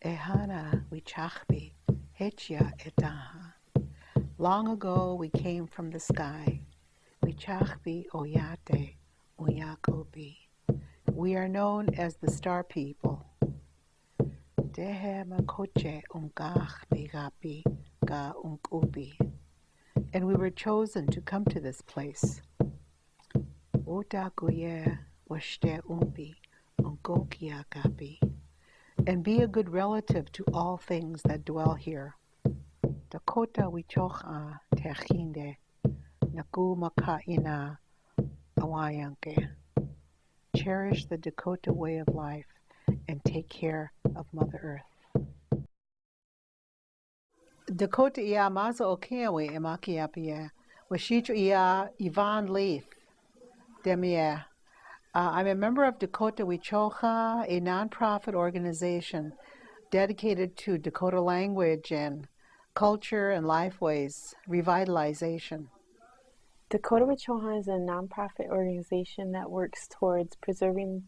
Ehana wichachbi, hechia etaha. Long ago we came from the sky. Wichachbi oyate uyakobi. We are known as the Star People. Dehe makoche ungach bigapi ga unkubi. And we were chosen to come to this place. Otakuye washte umbi ungokia gapi. And be a good relative to all things that dwell here. Dakota wichocha techinde naku makaina awayanke. Cherish the Dakota way of life and take care of Mother Earth. Dakota ia maza okeawe emakiapia. Washichu ia Yvonne Leaf. Demia. I'm a member of Dakota Wichocha, a nonprofit organization dedicated to Dakota language and culture and lifeways revitalization. Dakota Wichocha is a nonprofit organization that works towards preserving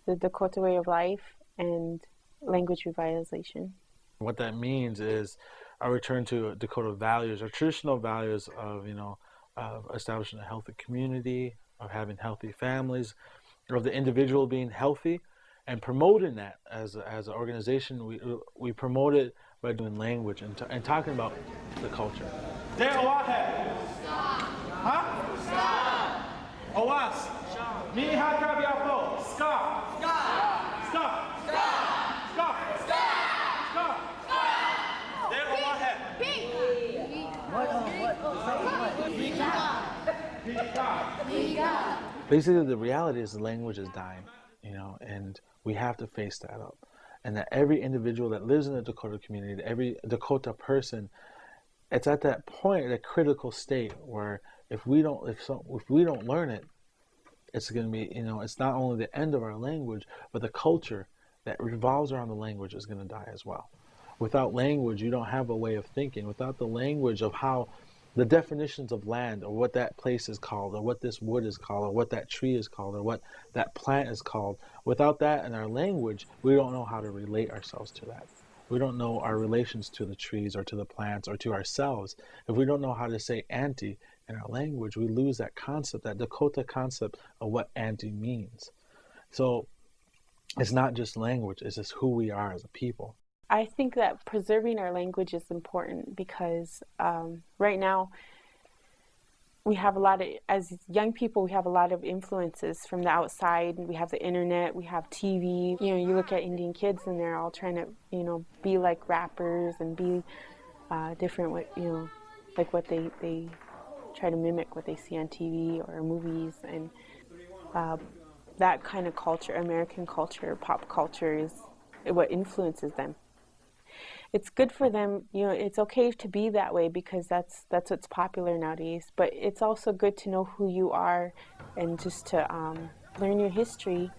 the Dakota way of life and language revitalization. What that means is a return to Dakota values, our traditional values of, of establishing a healthy community, of having healthy families, of the individual being healthy, and promoting that as an organization. We promote it by doing language and talking about the culture. Basically, the reality is the language is dying, and we have to face that up. And that every individual that lives in the Dakota community, every Dakota person, it's at that point, that critical state where if we don't learn it, it's going to be, it's not only the end of our language, but the culture that revolves around the language is going to die as well. Without language, you don't have a way of thinking. Without the language of how the definitions of land, or what that place is called, or what this wood is called, or what that tree is called, or what that plant is called. Without that in our language, we don't know how to relate ourselves to that. We don't know our relations to the trees or to the plants or to ourselves. If we don't know how to say auntie in our language, we lose that concept, that Dakota concept of what auntie means. So it's not just language, it's just who we are as a people. I think that preserving our language is important because right now we have as young people, we have a lot of influences from the outside. We have the internet, we have TV. You look at Indian kids and they're all trying to, be like rappers and be different, like what they try to mimic what they see on TV or movies. And that kind of culture, American culture, pop culture, is what influences them. It's good for them, it's okay to be that way because that's what's popular nowadays, but it's also good to know who you are and just to learn your history.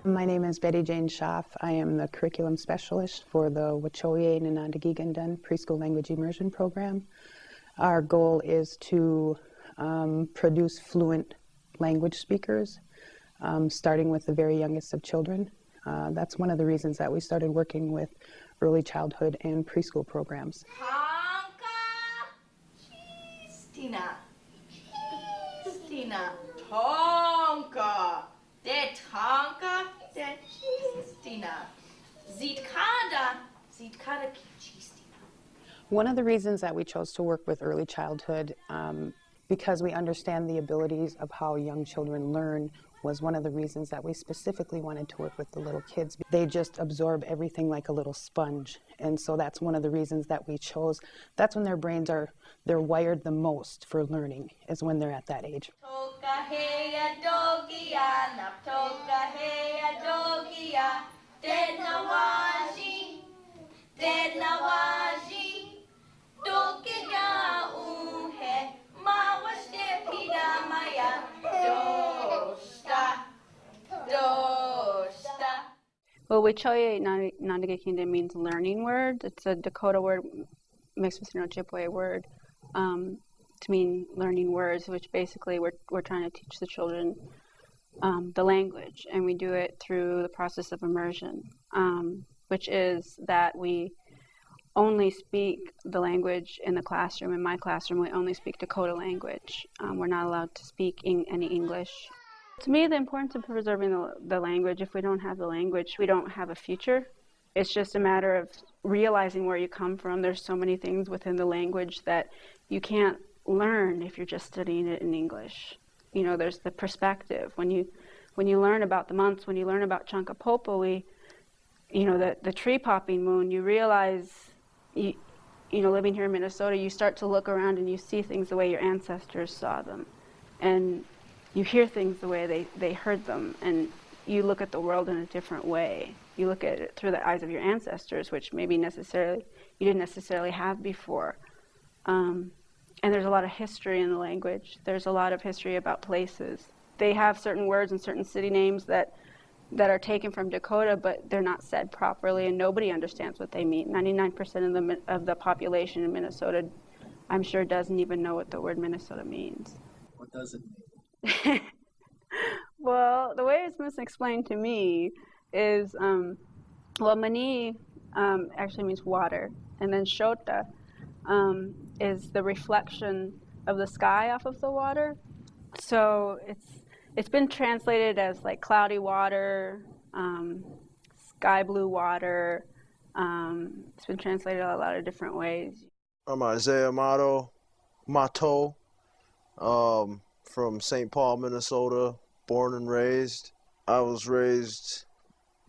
My name is Betty Jane Schaff. I am the curriculum specialist for the Wauchoye Nanandagigandan Preschool Language Immersion Program. Our goal is to produce fluent language speakers, starting with the very youngest of children. That's one of the reasons that we started working with early childhood and preschool programs. Tonka, Chistina, Chistina, Tonka, der Tonka, der Chistina, Zitkada, Chistina. One of the reasons that we chose to work with early childhood, because we understand the abilities of how young children learn, was one of the reasons that we specifically wanted to work with the little kids. They just absorb everything like a little sponge. And so that's one of the reasons that we chose. That's when their brains they're wired the most for learning, is when they're at that age. Well, Wauchoye Nandagigandan means learning word. It's a Dakota word mixed with an Ojibwe word to mean learning words, which basically we're trying to teach the children the language, and we do it through the process of immersion. which is that we only speak the language in the classroom. In my classroom, we only speak Dakota language. We're not allowed to speak any English. To me, the importance of preserving the language, if we don't have the language, we don't have a future. It's just a matter of realizing where you come from. There's so many things within the language that you can't learn if you're just studying it in English. You know, there's the perspective. When you learn about the months, when you learn about Chankapopoe, you know, the tree popping moon, you realize, you know, living here in Minnesota, you start to look around and you see things the way your ancestors saw them. And you hear things the way they heard them. And you look at the world in a different way. You look at it through the eyes of your ancestors, which maybe you didn't necessarily have before. And there's a lot of history in the language. There's a lot of history about places. They have certain words and certain city names that are taken from Dakota, but they're not said properly, and nobody understands what they mean. 99% of the population in Minnesota, I'm sure, doesn't even know what the word Minnesota means. What does it mean? Well, the way it's been explained to me is, well, mani actually means water, and then shota is the reflection of the sky off of the water. So it's been translated as like cloudy water, sky blue water. It's been translated a lot of different ways. I'm Isaiah Mato, from St. Paul, Minnesota, born and raised. I was raised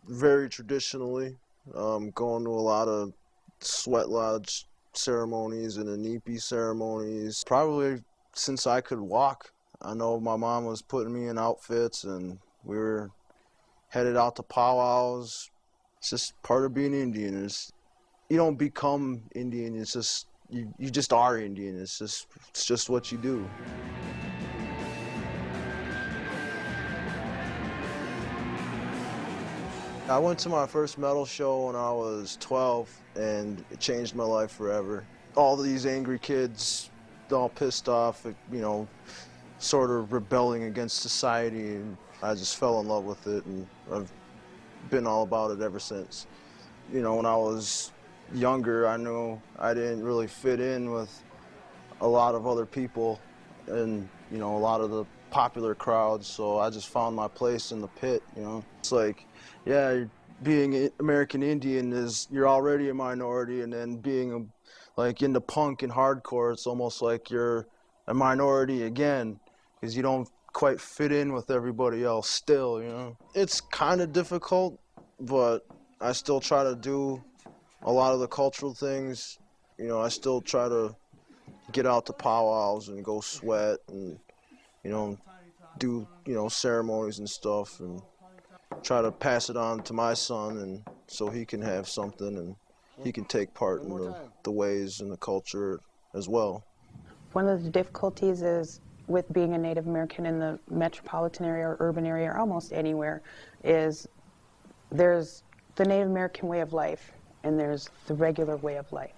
very traditionally, going to a lot of sweat lodge ceremonies and inipi ceremonies, probably since I could walk. I know my mom was putting me in outfits and we were headed out to powwows. It's just part of being Indian. You don't become Indian, it's just, you just are Indian. It's just what you do. I went to my first metal show when I was 12, and it changed my life forever. All these angry kids, all pissed off, you know, sort of rebelling against society, and I just fell in love with it, and I've been all about it ever since. You know, when I was younger, I knew I didn't really fit in with a lot of other people and, you know, a lot of the popular crowds, so I just found my place in the pit, you know. It's like, yeah, being American Indian is, you're already a minority, and then being like into punk and hardcore, it's almost like you're a minority again, because you don't quite fit in with everybody else still, you know. It's kind of difficult, but I still try to do a lot of the cultural things. You know, I still try to get out to powwows and go sweat and, you know, do, you know, ceremonies and stuff, and try to pass it on to my son, and so he can have something and he can take part in the ways and the culture as well. One of the difficulties is with being a Native American in the metropolitan area or urban area or almost anywhere is there's the Native American way of life and there's the regular way of life.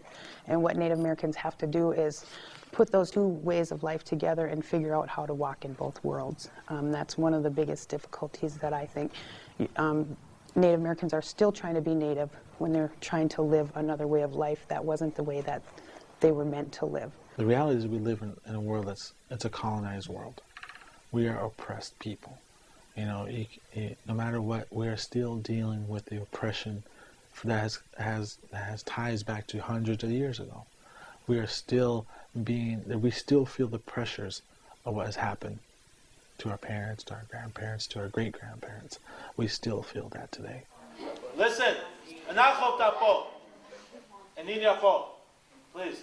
And what Native Americans have to do is put those two ways of life together and figure out how to walk in both worlds. That's one of the biggest difficulties that I think Native Americans are still trying to be Native when they're trying to live another way of life that wasn't the way that they were meant to live. The reality is we live in a world it's a colonized world. We are oppressed people. You know, no matter what, we're still dealing with the oppression that has ties back to hundreds of years ago. We still feel the pressures of what has happened to our parents, to our grandparents, to our great-grandparents. We still feel that today. Listen, please.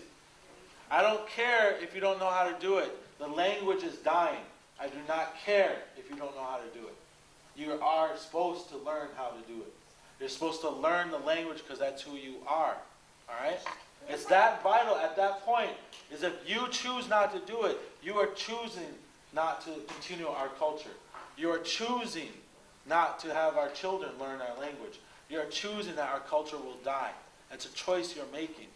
I don't care if you don't know how to do it. The language is dying. I do not care if you don't know how to do it. You are supposed to learn how to do it. You're supposed to learn the language because that's who you are. All right? It's that vital at that point. Is if you choose not to do it, you are choosing not to continue our culture. You are choosing not to have our children learn our language. You are choosing that our culture will die. It's a choice you're making.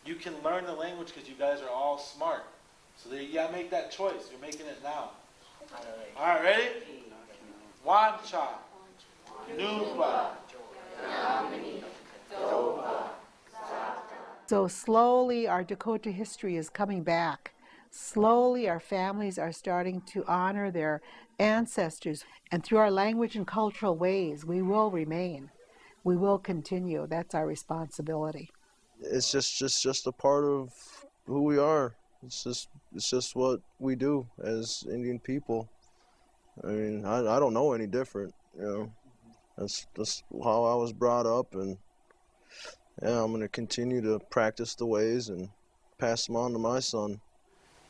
You can learn the language because you guys are all smart. So you gotta make that choice. You're making it now. All right, ready? Wancha, Nuba, So slowly our Dakota history is coming back. Slowly our families are starting to honor their ancestors. And through our language and cultural ways, we will remain. We will continue. That's our responsibility. It's just a part of who we are. It's just what we do as Indian people. I mean, I don't know any different, you know. That's how I was brought up, and yeah, I'm going to continue to practice the ways and pass them on to my son.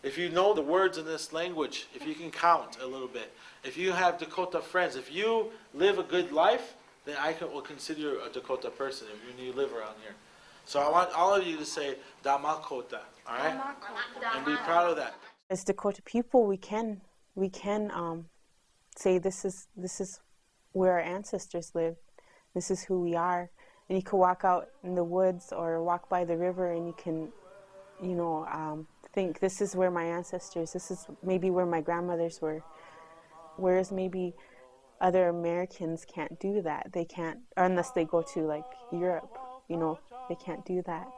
If you know the words in this language, if you can count a little bit, if you have Dakota friends, if you live a good life, then will consider you a Dakota person if you live around here. So I want all of you to say Damakota, all right? And be proud of that. As Dakota people, we can say this is where our ancestors lived. This is who we are. And you can walk out in the woods or walk by the river, and you can, think this is where my ancestors. This is maybe where my grandmothers were. Whereas maybe other Americans can't do that. They can't, or unless they go to like Europe. They can't do that.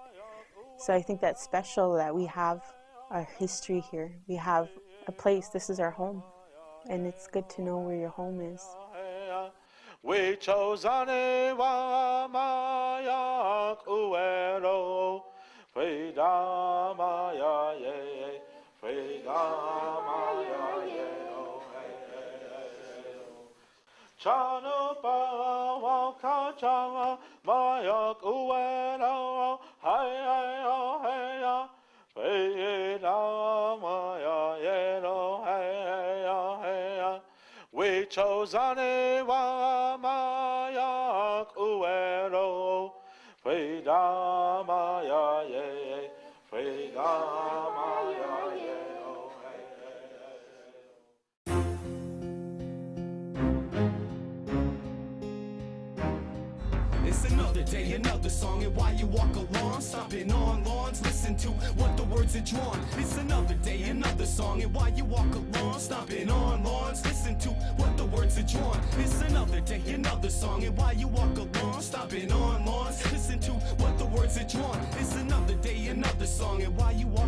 So I think that's special that we have our history here. We have a place. This is our home. And it's good to know where your home is. We chose Chanu pa wa ka changa mayak uero hai hai hai ya fe da maya yero hai hai ya we chose ane wa mayak uero fe da maya ye fe da maya ye. It's another day, another song, and while you walk along, stopping on lawns, listen to what the words are drawn. It's another day, another song, and while you walk along, stopping on lawns, listen to what the words are drawn. It's another day, another song, and while you walk along, stopping on lawns, listen to what the words are drawn. It's another day, another song, and while you walk